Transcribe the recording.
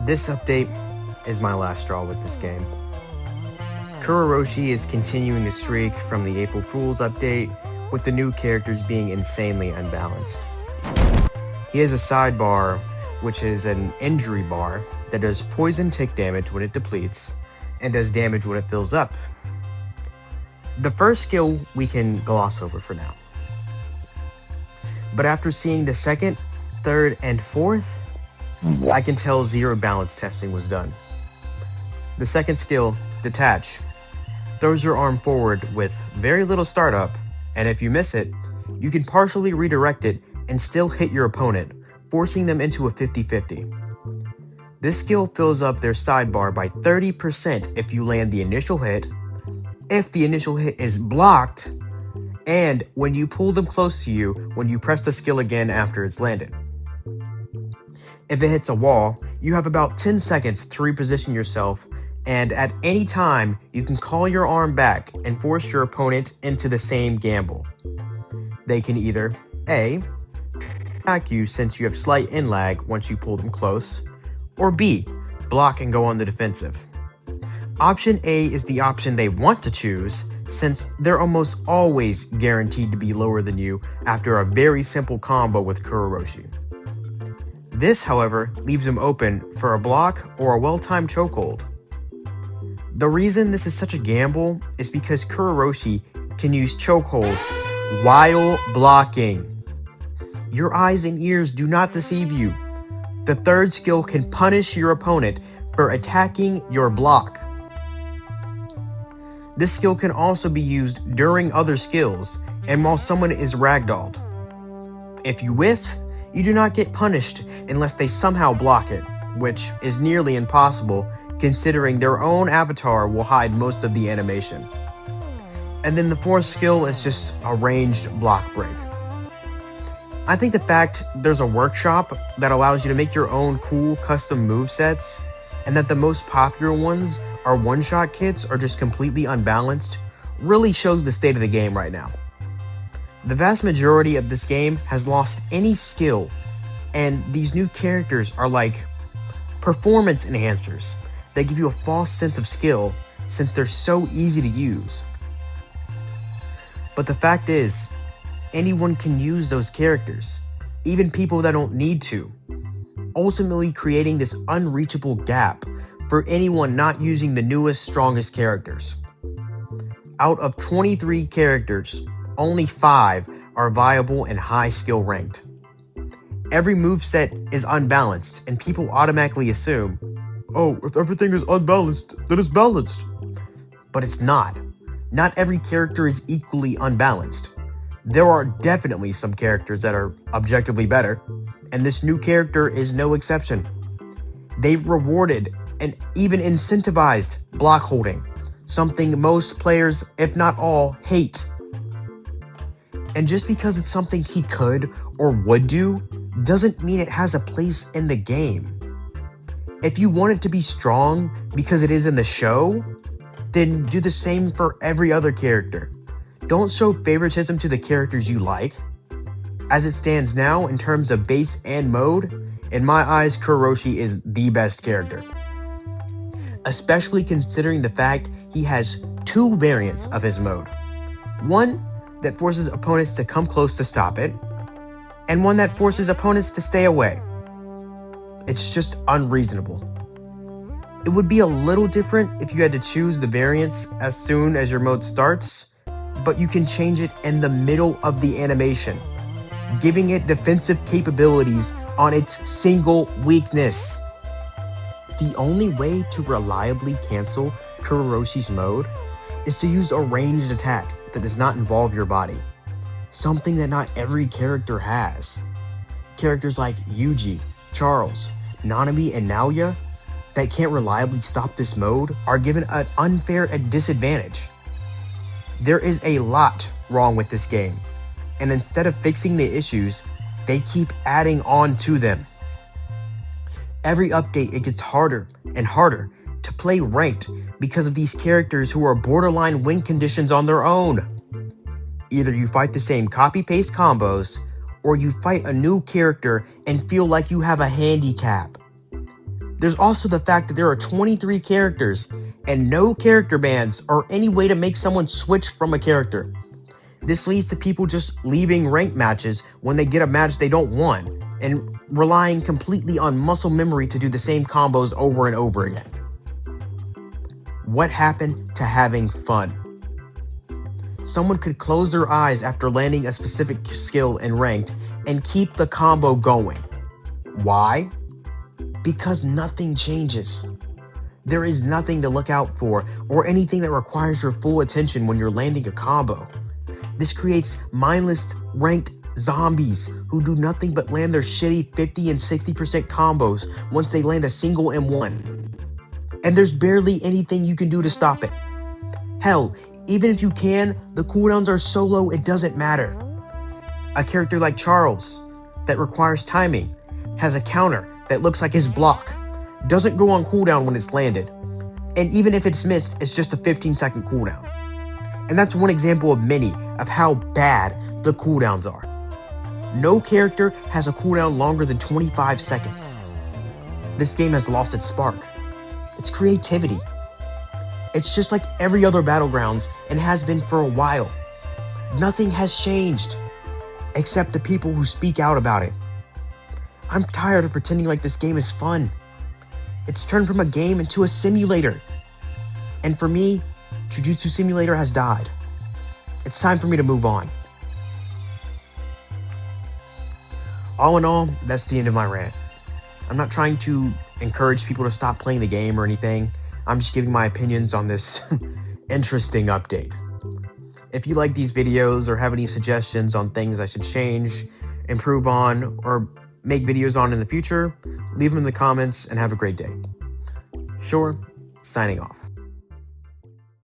This update is my last straw with this game. Kuroroshi is continuing the streak from the April Fool's update, with the new characters being insanely unbalanced. He has a sidebar, which is an injury bar that does poison tick damage when it depletes, and does damage when it fills up. The first skill we can gloss over for now. But after seeing the second, third, and fourth, I can tell zero balance testing was done. The second skill, Detach, throws your arm forward with very little startup, and if you miss it, you can partially redirect it and still hit your opponent, forcing them into a 50-50. This skill fills up their sidebar by 30% if you land the initial hit, if the initial hit is blocked, and when you pull them close to you when you press the skill again after it's landed. If it hits a wall, you have about 10 seconds to reposition yourself, and at any time, you can call your arm back and force your opponent into the same gamble. They can either A, attack you since you have slight in lag once you pull them close, or B, block and go on the defensive. Option A is the option they want to choose, since they're almost always guaranteed to be lower than you after a very simple combo with Kuroroshi. This, however, leaves him open for a block or a well-timed chokehold. The reason this is such a gamble is because Kuroroshi can use chokehold while blocking. Your eyes and ears do not deceive you. The third skill can punish your opponent for attacking your block. This skill can also be used during other skills and while someone is ragdolled. If you whiff, you do not get punished unless they somehow block it, which is nearly impossible considering their own avatar will hide most of the animation. And then the fourth skill is just a ranged block break. I think the fact there's a workshop that allows you to make your own cool custom movesets, and that the most popular ones are one-shot kits or just completely unbalanced, really shows the state of the game right now. The vast majority of this game has lost any skill, and these new characters are like performance enhancers that give you a false sense of skill since they're so easy to use. But the fact is, anyone can use those characters, even people that don't need to, ultimately creating this unreachable gap for anyone not using the newest, strongest characters. Out of 23 characters, only 5 are viable and high skill ranked. Every moveset is unbalanced, and people automatically assume, oh, if everything is unbalanced, then it's balanced. But it's not. Not every character is equally unbalanced. There are definitely some characters that are objectively better, and this new character is no exception. They've rewarded and even incentivized block holding, something most players, if not all, hate. And just because it's something he could or would do, doesn't mean it has a place in the game. If you want it to be strong because it is in the show, then do the same for every other character. Don't show favoritism to the characters you like. As it stands now, in terms of base and mode, in my eyes, Kuroroshi is the best character. Especially considering the fact he has 2 variants of his mode. One that forces opponents to come close to stop it, and one that forces opponents to stay away. It's just unreasonable. It would be a little different if you had to choose the variants as soon as your mode starts, but you can change it in the middle of the animation, giving it defensive capabilities on its single weakness. The only way to reliably cancel Kuroroshi's mode is to use a ranged attack that does not involve your body, something that not every character has. Characters like Yuji, Charles, Nanami, and Naoya that can't reliably stop this mode are given an unfair disadvantage. There is a lot wrong with this game, and instead of fixing the issues, they keep adding on to them. Every update, it gets harder and harder to play ranked because of these characters who are borderline win conditions on their own. Either you fight the same copy-paste combos, or you fight a new character and feel like you have a handicap. There's also the fact that there are 23 characters and no character bans or any way to make someone switch from a character. This leads to people just leaving ranked matches when they get a match they don't want and relying completely on muscle memory to do the same combos over and over again. What happened to having fun? Someone could close their eyes after landing a specific skill in ranked and keep the combo going. Why? Because nothing changes. There is nothing to look out for or anything that requires your full attention when you're landing a combo. This creates mindless ranked zombies who do nothing but land their shitty 50 and 60% combos once they land a single M1. And there's barely anything you can do to stop it. Hell, even if you can, the cooldowns are so low it doesn't matter. A character like Charles, that requires timing, has a counter that looks like his block, doesn't go on cooldown when it's landed, and even if it's missed, it's just a 15-second cooldown. And that's one example of many of how bad the cooldowns are. No character has a cooldown longer than 25 seconds. This game has lost its spark, its creativity. It's just like every other Battlegrounds and has been for a while. Nothing has changed, except the people who speak out about it. I'm tired of pretending like this game is fun. It's turned from a game into a simulator. And for me, Jujutsu Simulator has died. It's time for me to move on. All in all, that's the end of my rant. I'm not trying to encourage people to stop playing the game or anything. I'm just giving my opinions on this interesting update. If you like these videos or have any suggestions on things I should change, improve on, or make videos on in the future, leave them in the comments and have a great day. Sure, signing off.